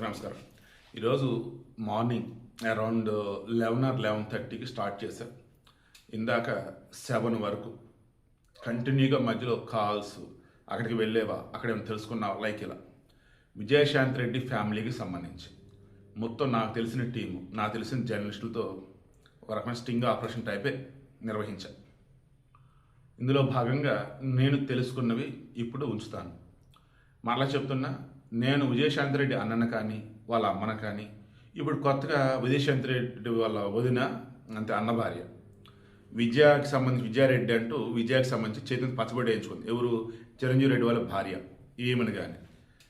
నమస్కారం. ఈరోజు morning around 11 or 11:30కి start చేశాను. ఇందాక 7 వరకు కంటిన్యూగా మధ్యలో కాల్స్, అక్కడికి వెళ్ళేవా, అక్కడేమో తెలుసుకున్నావా, లైక్ ఇలా విజయశాంతి రెడ్డి ఫ్యామిలీకి సంబంధించి మొత్తం నాకు తెలిసిన టీము, నాకు తెలిసిన జర్నలిస్టులతో ఒక రకమైన స్టింగ్ ఆపరేషన్ టైపే నిర్వహించాను. ఇందులో భాగంగా నేను తెలుసుకున్నవి ఇప్పుడు ఉంచుతాను. మరలా చెప్తున్నా, నేను విజయశాంతి రెడ్డి అన్నను కానీ వాళ్ళ అమ్మను కానీ, ఇప్పుడు కొత్తగా విజయశాంతి రెడ్డి వాళ్ళ వదిన, అంతే అన్న భార్య విజయాకి సంబంధించి విజయారెడ్డి అంటూ విజయాకి సంబంధించి చేతిని పచ్చబడి వేయించుకుంది. ఎవరు? చిరంజీవి రెడ్డి వాళ్ళ భార్య ఈమెను కానీ,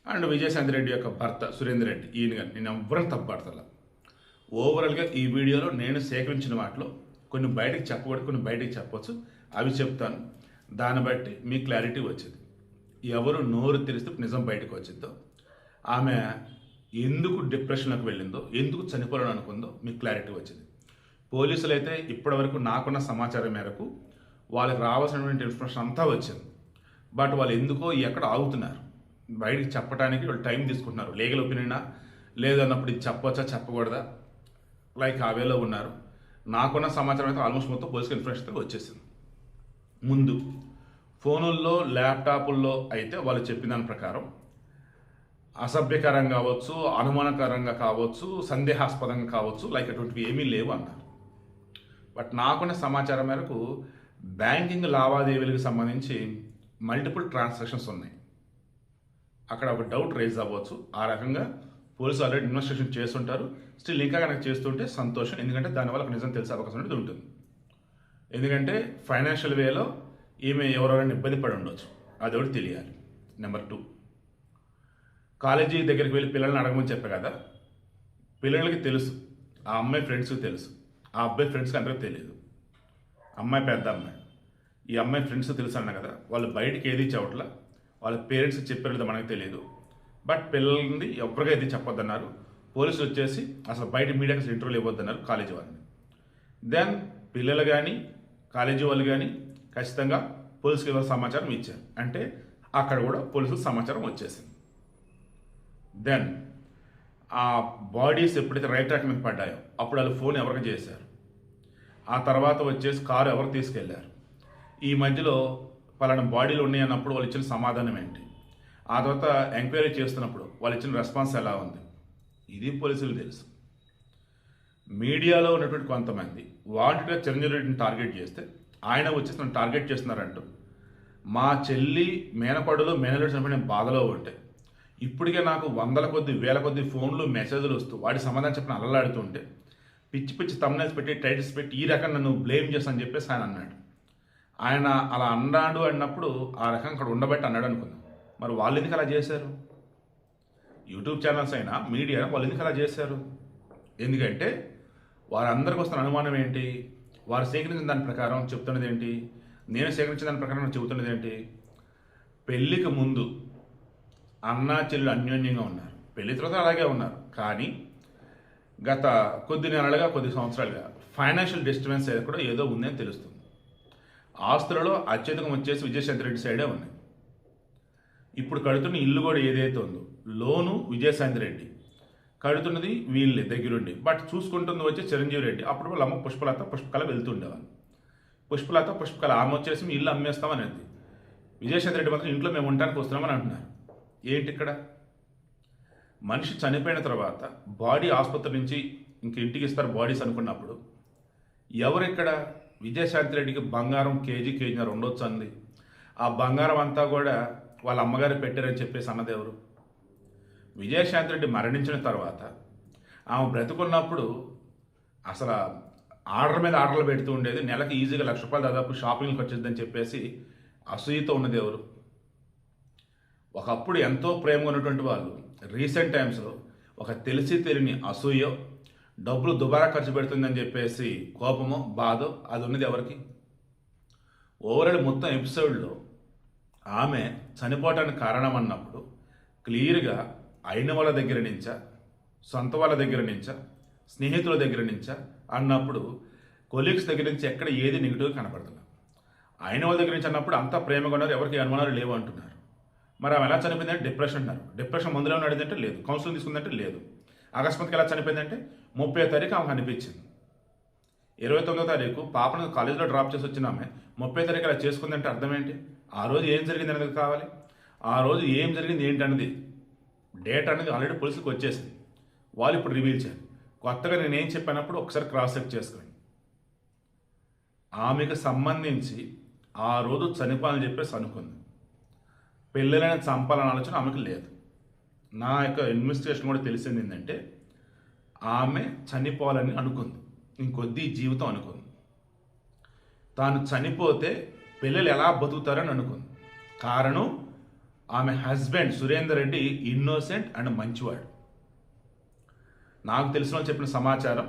అండ్ విజయశాంతి రెడ్డి యొక్క భర్త సురేందర్ రెడ్డి ఈయన కానీ. నేను ఎవ్వరూ తప్పుపడతా. ఓవరాల్గా ఈ వీడియోలో నేను సేకరించిన వాటిలో కొన్ని బయటకు చెప్పకూడదు, కొన్ని బయటకు చెప్పవచ్చు. అవి చెప్తాను. దాన్ని బట్టి మీకు క్లారిటీ వచ్చింది. ఎవరు నోరు తెరిస్తే నిజం బయటకు వచ్చిందో, ఆమె ఎందుకు డిప్రెషన్లోకి వెళ్ళిందో, ఎందుకు చనిపోవాలని అనుకుందో మీకు క్లారిటీ వచ్చింది. పోలీసులు అయితే ఇప్పటివరకు నాకున్న సమాచారం మేరకు వాళ్ళకి రావాల్సినటువంటి ఇన్ఫర్మేషన్ అంతా వచ్చింది. బట్ వాళ్ళు ఎందుకో ఎక్కడ ఆగుతున్నారు, బయటికి చెప్పడానికి వాళ్ళు టైం తీసుకుంటున్నారు. లీగల్ ఒపీనియనా లేదన్నప్పుడు ఇది చెప్పవచ్చా చెప్పకూడదా, లైక్ ఆ వేలో ఉన్నారు. నాకున్న సమాచారం అయితే ఆల్మోస్ట్ మొత్తం పోలీసుకి ఇన్ఫర్మేషన్ అయితే వచ్చేసింది. ముందు ఫోనుల్లో, ల్యాప్టాపుల్లో అయితే వాళ్ళు చెప్పిన దాని ప్రకారం అసభ్యకరంగా కావచ్చు, అనుమానకరంగా కావచ్చు, సందేహాస్పదంగా కావచ్చు, లైక్ అటువంటివి ఏమీ లేవు అన్నారు. బట్ నాకున్న సమాచారం మేరకు బ్యాంకింగ్ లావాదేవీలకు సంబంధించి మల్టిపుల్ ట్రాన్సాక్షన్స్ ఉన్నాయి. అక్కడ ఒక డౌట్ రేజ్ అవ్వచ్చు. ఆ రకంగా పోలీసులు ఆల్రెడీ ఇన్వెస్టిగేషన్ చేస్తుంటారు. స్టిల్ ఇంకా కనుక చేస్తుంటే సంతోషం, ఎందుకంటే దానివల్ల ఒక నిజం తెలిసే అవకాశం అనేది ఉంటుంది. ఎందుకంటే ఫైనాన్షియల్ వేలో ఈమె ఎవరెవరైనా ఇబ్బంది పడి ఉండొచ్చు, అది ఒకటి తెలియాలి. నెంబర్ 2, కాలేజీ దగ్గరికి వెళ్ళి పిల్లల్ని అడగమని చెప్పా కదా, పిల్లలకి తెలుసు, ఆ అమ్మాయి ఫ్రెండ్స్కి తెలుసు, ఆ అబ్బాయి ఫ్రెండ్స్కి అందరికీ తెలియదు. అమ్మాయి పెద్ద అమ్మాయి, ఈ అమ్మాయి ఫ్రెండ్స్ తెలుసు అన్న కదా, వాళ్ళు బయటికి ఏది చెప్పట్లా, వాళ్ళ పేరెంట్స్కి చెప్పారు మనకు తెలియదు. బట్ పిల్లల్ని ఎవరిగా ఏది చెప్పొద్దన్నారు. పోలీసులు వచ్చేసి అసలు బయట మీడియాకి ఇంటర్వ్యూలు ఇవ్వద్దన్నారు కాలేజీ వాళ్ళని. దెన్ పిల్లలు కానీ కాలేజీ వాళ్ళు కానీ ఖచ్చితంగా పోలీసుకి ఏదో సమాచారం ఇచ్చారు, అంటే అక్కడ కూడా పోలీసులకు సమాచారం వచ్చేసింది. దెన్ ఆ బాడీస్ ఎప్పుడైతే రైట్ ట్రాక్ మీద పడ్డాయో అప్పుడు వాళ్ళు ఫోన్ ఎవరికి చేశారు, ఆ తర్వాత వచ్చేసి కారు ఎవరు తీసుకెళ్లారు, ఈ మధ్యలో పలానా బాడీలు ఉన్నాయన్నప్పుడు వాళ్ళు ఇచ్చిన సమాధానం ఏంటి, ఆ తర్వాత ఎంక్వైరీ చేస్తున్నప్పుడు వాళ్ళు ఇచ్చిన రెస్పాన్స్ ఎలా ఉంది, ఇది పోలీసులు తెలుసు. మీడియాలో ఉన్నటువంటి కొంతమంది వాంటెడ్గా చిరంజీవి రెడ్డిని టార్గెట్ చేస్తే ఆయన వచ్చేసి నన్ను టార్గెట్ చేస్తున్నారంటూ మా చెల్లి మేనపడులు మేనల్లుడు చనిపోయిన బాధలో ఉంటే ఇప్పటికే నాకు వందల కొద్ది వేల కొద్ది ఫోన్లు మెసేజ్లు వస్తూ వాడి సమాధానం చెప్పిన అలలాడుతుంటే పిచ్చి పిచ్చి తమ్నైల్స్ పెట్టి టైటిల్స్ పెట్టి ఈ రకంగా నన్ను బ్లేమ్ చేస్తానని చెప్పేసి ఆయన అన్నాడు. ఆయన అలా అన్నాడు అన్నప్పుడు ఆ రకంగా అక్కడ ఉండబట్టి అన్నాడు అనుకుందాం. మరి వాళ్ళు ఎందుకు అలా చేశారు? యూట్యూబ్ ఛానల్స్ అయినా మీడియా వాళ్ళు ఎందుకు అలా చేశారు? ఎందుకంటే వారందరికి వస్తున్న అనుమానం ఏంటి, వారు సేకరించిన దాని ప్రకారం చెప్తున్నది ఏంటి, నేను సేకరించిన దాని ప్రకారం చెబుతున్నది ఏంటి, పెళ్ళికి ముందు అన్నా చెల్లెలు అన్యోన్యంగా ఉన్నారు, పెళ్లి తర్వాత అలాగే ఉన్నారు. కానీ గత కొద్ది నెలలుగా కొద్ది సంవత్సరాలుగా ఫైనాన్షియల్ డిస్టర్బెన్స్ కూడా ఏదో ఉందని తెలుస్తుంది. ఆస్తులలో అత్యధికం వచ్చేసి విజయశాంతి రెడ్డి సైడే ఉన్నాయి. ఇప్పుడు కడుతున్న ఇల్లు కూడా ఏదైతే ఉందో లోను విజయశాంతి రెడ్డి, కడుతున్నది వీళ్ళే దగ్గరుండి, బట్ చూసుకుంటుంది వచ్చి చిరంజీవి రెడ్డి. అప్పుడు వాళ్ళ అమ్మ పుష్పకళ వెళ్తుండేవాళ్ళు. పుష్పకళ ఆమె వచ్చేసి మీ ఇల్లు అమ్మేస్తామనేది. విజయశాంతి రెడ్డి మాత్రం ఇంట్లో మేము ఉండడానికి వస్తున్నామని అంటున్నారు. ఏంటి ఇక్కడ? మనిషి చనిపోయిన తర్వాత బాడీ ఆసుపత్రి నుంచి ఇంక ఇంటికి ఇస్తారు బాడీస్ అనుకున్నప్పుడు ఎవరిక్కడ? విజయశాంతి రెడ్డికి బంగారం కేజీన్నర ఉండొచ్చు అంది. ఆ బంగారం అంతా కూడా వాళ్ళ అమ్మగారు పెట్టారని చెప్పేసి అన్నది ఎవరు? విజయశాంతి రెడ్డి మరణించిన తర్వాత ఆమె బ్రతుకున్నప్పుడు అసలు ఆర్డర్ మీద ఆర్డర్లు పెడుతూ ఉండేది. నెలకి ఈజీగా ₹1,00,000 దాదాపు షాపింగ్కి వచ్చేదని చెప్పేసి అసూయతో ఉన్నది ఎవరు? ఒకప్పుడు ఎంతో ప్రేమగా ఉన్నటువంటి వాళ్ళు రీసెంట్ టైమ్స్లో ఒక తెలిసి తెలియని అసూయో, డబ్బులు దుబారా ఖర్చు పెడుతుందని చెప్పేసి కోపమో బాధో అది ఉన్నది ఎవరికి? ఓవరాల్ మొత్తం ఎపిసోడ్లో ఆమె చనిపోవటానికి కారణం అన్నప్పుడు క్లియర్గా అయిన వాళ్ళ దగ్గర నుంచా, సొంత వాళ్ళ దగ్గర నుంచా, స్నేహితుల దగ్గర నుంచా అన్నప్పుడు కొలీగ్స్ దగ్గర నుంచి ఎక్కడ ఏది నెగిటివ్ కనపడుతున్నారు. అయిన వాళ్ళ దగ్గర నుంచి అన్నప్పుడు అంతా ప్రేమగా ఉన్నారు, ఎవరికి అనుమానాలు లేవు అంటున్నారు. మరి ఆమె ఎలా చనిపోయిందంటే డిప్రెషన్ అంటారు. డిప్రెషన్ మందులో అడిగిందంటే లేదు, కౌన్సిలింగ్ తీసుకుందంటే లేదు. అకస్మాత్తుగా ఎలా చనిపోయిందంటే 30వ తారీఖు ఆమెకు అనిపించింది. 29వ తారీఖు పాపను కాలేజీలో డ్రాప్ చేసి వచ్చిన ఆమె 30వ తారీఖు అలా చేసుకుందంటే అర్థం ఏంటి? ఆ రోజు ఏం జరిగింది అనేది కావాలి. ఆ రోజు ఏం జరిగింది ఏంటన్నది డేట్ అనేది ఆల్రెడీ పోలీసులకు వచ్చేసింది. వాళ్ళు ఇప్పుడు రివీల్ చేయాలి. కొత్తగా నేనేం చెప్పినప్పుడు ఒకసారి క్రాస్ చెక్ చేసుకోండి. ఆమెకు సంబంధించి ఆ రోజు చనిపోవాలని చెప్పేసి అనుకుంది. పిల్లలని చంపాలని ఆలోచన ఆమెకు లేదు. నా యొక్క ఇన్వెస్టిగేషన్ కూడా తెలిసింది ఏంటంటే ఆమె చనిపోవాలని అనుకుంది. ఇంకొద్ది జీవితం అనుకుంది. తాను చనిపోతే పిల్లలు ఎలా బతుకుతారని అనుకుంది. కారణం ఆమె husband Surender Reddy innocent and మంచివాడు. నాకు తెలిసిన వాళ్ళు చెప్పిన సమాచారం,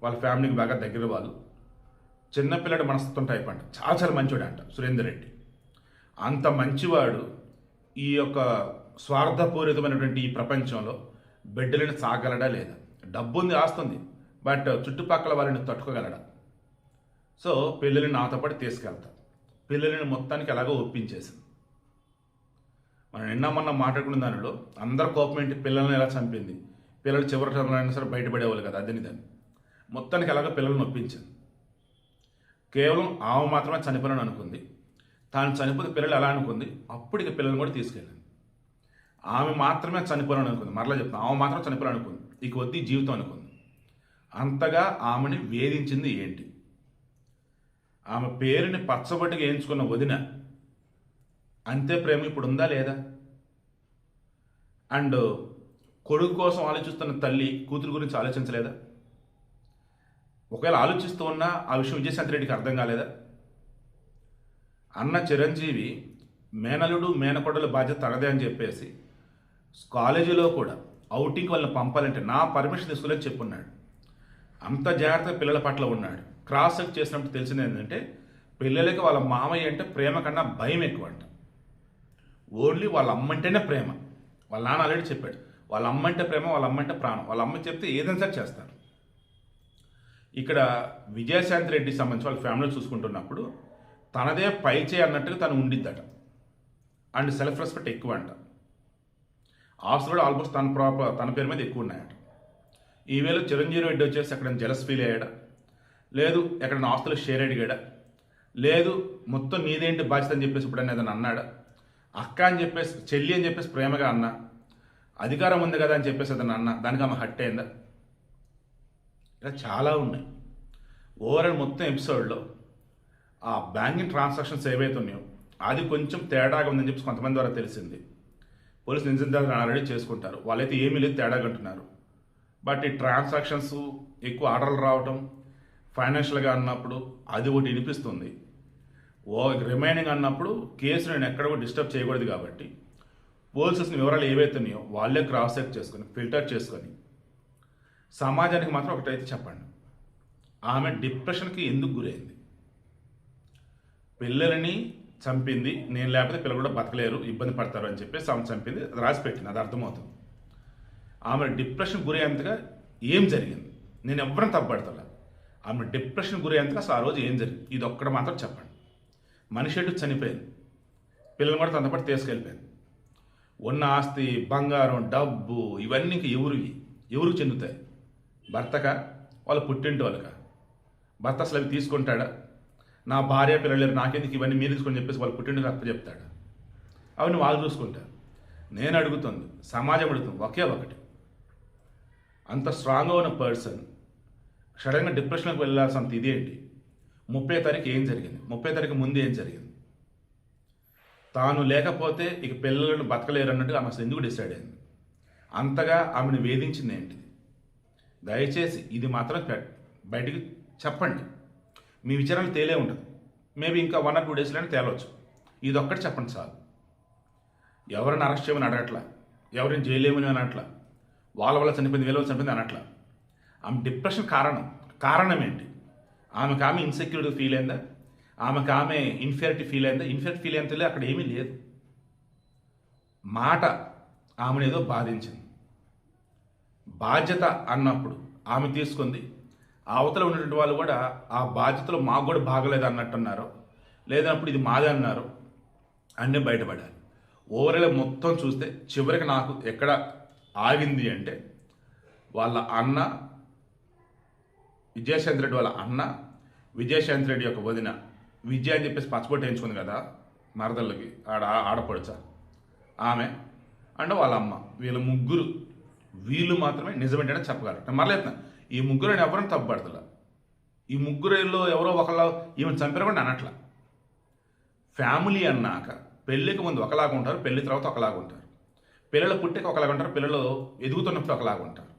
వాళ్ళ ఫ్యామిలీకి బాగా దగ్గర వాళ్ళు, చిన్నపిల్లడి మనస్తత్వం టైప్ అంట, చాలా చాలా మంచివాడు అంట సురేందర్ రెడ్డి. అంత మంచివాడు ఈ యొక్క స్వార్థపూరితమైనటువంటి ఈ ప్రపంచంలో బిడ్డలను సాగలడా లేదా? డబ్బు ఉంది, ఆస్తుంది, బట్ చుట్టుపక్కల వాళ్ళని తట్టుకోగలడా? సో పిల్లల్ని నాతో పాటు తీసుకెళ్తా. పిల్లలని మొత్తానికి ఎలాగో ఒప్పించేసింది. మనం నిన్న మొన్న మాట్లాడుకున్న దానిలో అందరు కోపం ఏంటి? పిల్లల్ని ఎలా చంపింది, పిల్లలు చివరి టైంలో సరే బయటపడేవాళ్ళు కదా, అదని దాన్ని మొత్తానికి ఎలాగో పిల్లల్ని ఒప్పించింది. కేవలం ఆమె మాత్రమే చనిపోయాలని అనుకుంది. తాను చనిపోతే పిల్లలు ఎలా అనుకుంది, అప్పటికి పిల్లల్ని కూడా తీసుకెళ్ళింది. ఆమె మాత్రమే చనిపోయాలని అనుకుంది. మరలా చెప్తాను, ఆమె మాత్రం చనిపోయాలని అనుకుంది. ఇక వద్ది జీవితం అనుకుంది. అంతగా ఆమెని వేధించింది ఏంటి? ఆమె పేరుని పచ్చబొట్టుగా వేయించుకున్న వదిన అంతే ప్రేమ ఇప్పుడు ఉందా లేదా? అండ్ కొడుకు కోసం ఆలోచిస్తున్న తల్లి కూతురు గురించి ఆలోచించలేదా? ఒకవేళ ఆలోచిస్తూ ఉన్నా ఆ విషయం విజయశాంతి రెడ్డికి అర్థం కాలేదా? అన్న చిరంజీవి మేనలుడు మేనకోడల బాధ్యత తనదే అని చెప్పేసి కాలేజీలో కూడా అవుటింగ్ వాళ్ళని పంపాలంటే నా పర్మిషన్ తీసుకోలేని చెప్పున్నాడు. అంత జాగ్రత్తగా పిల్లల పట్ల ఉన్నాడు. క్రాస్ చెక్ చేసినప్పుడు తెలిసింది ఏంటంటే పిల్లలకి వాళ్ళ మామయ్య అంటే ప్రేమ కన్నా భయం ఎక్కువ అంట. ఓన్లీ వాళ్ళ అమ్మంటేనే ప్రేమ. వాళ్ళ నాన్న ఆల్రెడీ చెప్పాడు, వాళ్ళ అమ్మంటే ప్రేమ, వాళ్ళ అమ్మంటే ప్రాణం. వాళ్ళ అమ్మ చెప్తే ఏదైనా సరే చేస్తారు. ఇక్కడ విజయశాంతి రెడ్డి సంబంధించి వాళ్ళ ఫ్యామిలీ చూసుకుంటున్నప్పుడు తనదే పైచే అన్నట్టుగా తను ఉండిద్దట. అండ్ సెల్ఫ్ రెస్పెక్ట్ ఎక్కువ అంట. ఆస్తులు కూడా ఆల్మోస్ట్ తన పేరు మీద ఎక్కువ ఉన్నాయట. ఈవేళ చిరంజీవి రెడ్డి వచ్చేసి ఎక్కడ జెలస్ ఫీల్ అయ్యాడా, లేదు ఎక్కడ ఆస్తులు షేర్ అడిగాడా, లేదు మొత్తం నీదేంటి బాధ్యత అని చెప్పేసి ఇప్పుడు ఏదైనా అన్నాడా, అక్క అని చెప్పేసి చెల్లి అని చెప్పేసి ప్రేమగా అన్నా, అధికారం ఉంది కదా అని చెప్పేసి అతను అన్నా, దానికి ఆమె హట్ అయిందా? ఇలా చాలా ఉన్నాయి. ఓవరాల్ మొత్తం ఎపిసోడ్లో ఆ బ్యాంకింగ్ ట్రాన్సాక్షన్స్ ఏవైతే ఉన్నాయో అది కొంచెం తేడాగా ఉందని చెప్పి కొంతమంది ద్వారా తెలిసింది. పోలీసులు నిజంగా ఆల్రెడీ చేసుకుంటారు, వాళ్ళైతే ఏమీ లేదు తేడాగా అంటున్నారు. బట్ ఈ ట్రాన్సాక్షన్స్ ఎక్కువ ఆర్డర్లు రావటం ఫైనాన్షియల్గా అన్నప్పుడు అది ఒకటి వినిపిస్తుంది. రిమైనింగ్ అన్నప్పుడు కేసు నేను ఎక్కడ కూడా డిస్టర్బ్ చేయకూడదు కాబట్టి పోలీసెస్ వివరాలు ఏవైతే ఉన్నాయో వాళ్ళే క్రాస్ చెక్ చేసుకొని ఫిల్టర్ చేసుకొని సమాజానికి మాత్రం ఒకటైతే చెప్పండి, ఆమె డిప్రెషన్కి ఎందుకు గురైంది? పిల్లలని చంపింది, నేను లేకపోతే పిల్లలు కూడా బతకలేరు, ఇబ్బంది పడతారు అని చెప్పేసి ఆమె చంపింది, అది రాసి పెట్టింది, అది అర్థమవుతుంది. ఆమె డిప్రెషన్ గురయ్యేంతగా ఏం జరిగింది? నేను ఎవరిని తప్పబడతా. ఆమె డిప్రెషన్ గురయ్యేంతగా అసలు ఆ రోజు ఏం జరిగింది? ఇది ఒక్కటి మాత్రం చెప్పండి. మనిషి ఎటు చనిపోయింది, పిల్లలు కూడా తనతో పాటు తీసుకెళ్ళిపోయింది. ఉన్న ఆస్తి, బంగారం, డబ్బు ఇవన్నీ ఇంక ఎవరికి చెందుతాయి? భర్తగా, వాళ్ళ పుట్టింటి వాళ్ళకా? భర్త అసలు అవి తీసుకుంటాడా? నా భార్య పిల్లలు లేరు, నాకెందుకు ఇవన్నీ మీరు తీసుకొని చెప్పేసి వాళ్ళ పుట్టింటికి అప్ప చెప్తాడా? అవన్నీ వాళ్ళు చూసుకుంటారు. నేను అడుగుతుంది, సమాజం అడుగుతుంది ఒకే ఒకటి, అంత స్ట్రాంగ్గా ఉన్న పర్సన్ సడన్గా డిప్రెషన్కి వెళ్ళాల్సినంత ఇదేంటి? 30వ తారీఖు ఏం జరిగింది? 30వ తారీఖు ముందు ఏం జరిగింది? తాను లేకపోతే ఇక పిల్లలను బతకలేరు అన్నట్టుగా ఆమె అసలు ఎందుకు డిసైడ్ అయింది? అంతగా ఆమెను వేధించింది ఏంటిది? దయచేసి ఇది మాత్రం బయటికి చెప్పండి. మీ విచారణ తేలే ఉంటుంది. మేబీ ఇంకా 1 or 2 డేస్లోనే తేలవచ్చు. ఇది ఒక్కటి చెప్పండి చాలు. ఎవరిని అరెస్ట్ చేయమని అడగట్లా, ఎవరిని జైలేమని అనట్లా, వాళ్ళ వల్ల చనిపోయింది, వీళ్ళ వల్ల చనిపోయింది అనట్లా. ఆమె డిప్రెషన్ కారణం ఏంటి? ఆమెకు ఆమె ఇన్సెక్యూరిటీ ఫీల్ అయిందా? ఆమెకు ఆమె ఇన్ఫీరియారిటీ ఫీల్ అయిందా? ఇన్ఫీరియారిటీ ఫీల్ అయిందో అక్కడ ఏమీ లేదు. మాట ఆమెను ఏదో బాధించింది. బాధ్యత అన్నప్పుడు ఆమె తీసుకుంది. అవతల ఉన్నటువంటి వాళ్ళు కూడా ఆ బాధ్యతలో మాకు కూడా బాగలేదు అన్నట్టున్నారు, లేదన్నప్పుడు ఇది మాదే అన్నారు, అన్నీ బయటపడాలి. ఓవరాల్ మొత్తం చూస్తే చివరికి నాకు ఎక్కడ ఆగింది అంటే వాళ్ళ అన్న విజయశాంతి రెడ్డి వాళ్ళ అన్న, విజయశాంతి రెడ్డి యొక్క వదిన విజయ అని చెప్పేసి పచ్చబొట్టు వేయించుకుంది కదా మరదళ్ళకి, ఆడపడుచ ఆమె అండ్ వాళ్ళ అమ్మ, వీళ్ళు మాత్రమే నిజమేంటనే చెప్పగలరు. మరలేతున్నా ఈ ముగ్గురు ఎవరైనా తప్పుపడతల. ఈ ముగ్గురులో ఎవరో ఒకళ్ళ ఈమెను చంపారు కూడా అనట్ల. ఫ్యామిలీ అన్నాక పెళ్ళికి ముందు ఒకలాగా ఉంటారు, పెళ్లి తర్వాత ఒకలాగా ఉంటారు, పిల్లలు పుట్టిక ఒకలాగా ఉంటారు, పిల్లలు ఎదుగుతున్నప్పుడు ఒకలాగా ఉంటారు,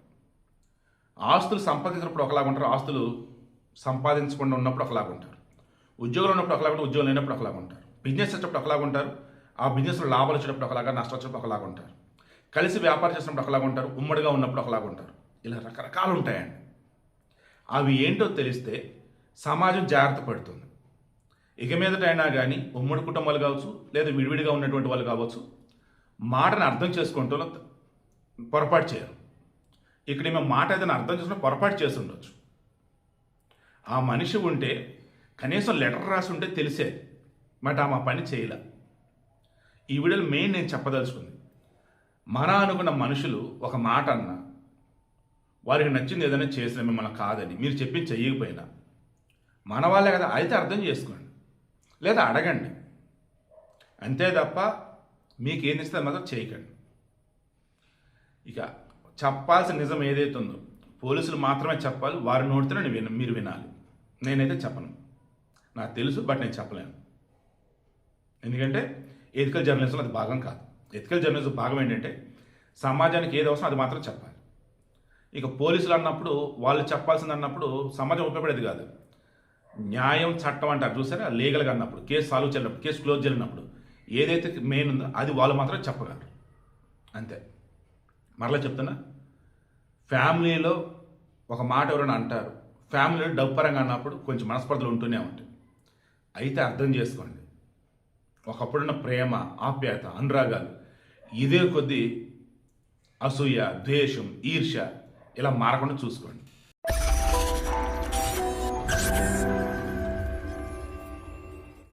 ఆస్తులు సంపాదించినప్పుడు ఒకలాగా ఉంటారు, ఆస్తులు సంపాదించకుండా ఉన్నప్పుడు ఒకలాగా ఉంటారు, ఉద్యోగంలో ఉన్నప్పుడు ఒకలాగా ఉంటారు, ఉద్యోగం లేనప్పుడు ఒకలాగా ఉంటారు, బిజినెస్ వచ్చేటప్పుడు ఒకలాగా ఉంటారు, ఆ బిజినెస్లో లాభాలు వచ్చేటప్పుడు ఒకలాగా, నష్టం వచ్చేటప్పుడు ఒకలాగా ఉంటారు, కలిసి వ్యాపారం చేసినప్పుడు ఒకలాగా ఉంటారు, ఉమ్మడిగా ఉన్నప్పుడు ఒకలాగా ఉంటారు. ఇలా రకరకాలు ఉంటాయండి. అవి ఏంటో తెలిస్తే సమాజం జాగ్రత్త పడుతుంది. ఇక మీదట అయినా కానీ ఉమ్మడి కుటుంబాలు కావచ్చు, లేదా విడివిడిగా ఉన్నటువంటి వాళ్ళు కావచ్చు, మాటను అర్థం చేసుకుంటూ పొరపాటు చేయరు. ఇక్కడ మేము మాట ఏదైనా అర్థం చేసుకుని పొరపాటు చేసి ఉండొచ్చు. ఆ మనిషి ఉంటే కనీసం లెటర్ రాసి ఉంటే తెలిసేది, బట్ ఆమె పని చేయలే. ఈ వీడియోలో మెయిన్ నేను చెప్పదలుచుకుంది, మన అనుకున్న మనుషులు ఒక మాట అన్నా, వారికి నచ్చింది ఏదైనా చేసిన మిమ్మల్ని కాదని మీరు చెప్పింది చెయ్యకపోయినా మన వాళ్ళే కదా, అయితే అర్థం చేసుకోండి లేదా అడగండి, అంతే తప్ప మీకేం ఇస్తే మాత్రం చేయకండి. ఇక చెప్పాల్సిన నిజం ఏదైతే ఉందో పోలీసులు మాత్రమే చెప్పాలి, వారి నోటితోనే మీరు వినాలి. నేనైతే చెప్పను, నాకు తెలుసు, బట్ నేను చెప్పలేను. ఎందుకంటే ఎథికల్ జర్నలిజం అది భాగం కాదు. ఎథికల్ జర్నలిజం భాగం ఏంటంటే సమాజానికి ఏది అవసరం అది మాత్రం చెప్పాలి. ఇక పోలీసులు అన్నప్పుడు వాళ్ళు చెప్పాల్సింది అన్నప్పుడు సమాజం ఉపయోగపడేది కాదు. న్యాయం చట్టం అంటారు చూసారా, లీగల్గా అన్నప్పుడు, కేసు సాల్వ్ చేయనప్పుడు, కేసు క్లోజ్ చేయనప్పుడు ఏదైతే మెయిన్ ఉందో అది వాళ్ళు మాత్రం చెప్పగలరు, అంతే. మరలా చెప్తున్నా, ఫ్యామిలీలో ఒక మాట ఎవరైనా అంటారు, ఫ్యామిలీలో డబ్బు పరంగా అన్నప్పుడు కొంచెం మనస్పర్ధలు ఉంటూనే ఉంటాయి. అయితే అర్థం చేసుకోండి, ఒకప్పుడున్న ప్రేమ, ఆప్యాయత, అనురాగాలు ఇదే కొద్దీ అసూయ, ద్వేషం, ఈర్ష్య ఇలా మారకుండా చూసుకోండి.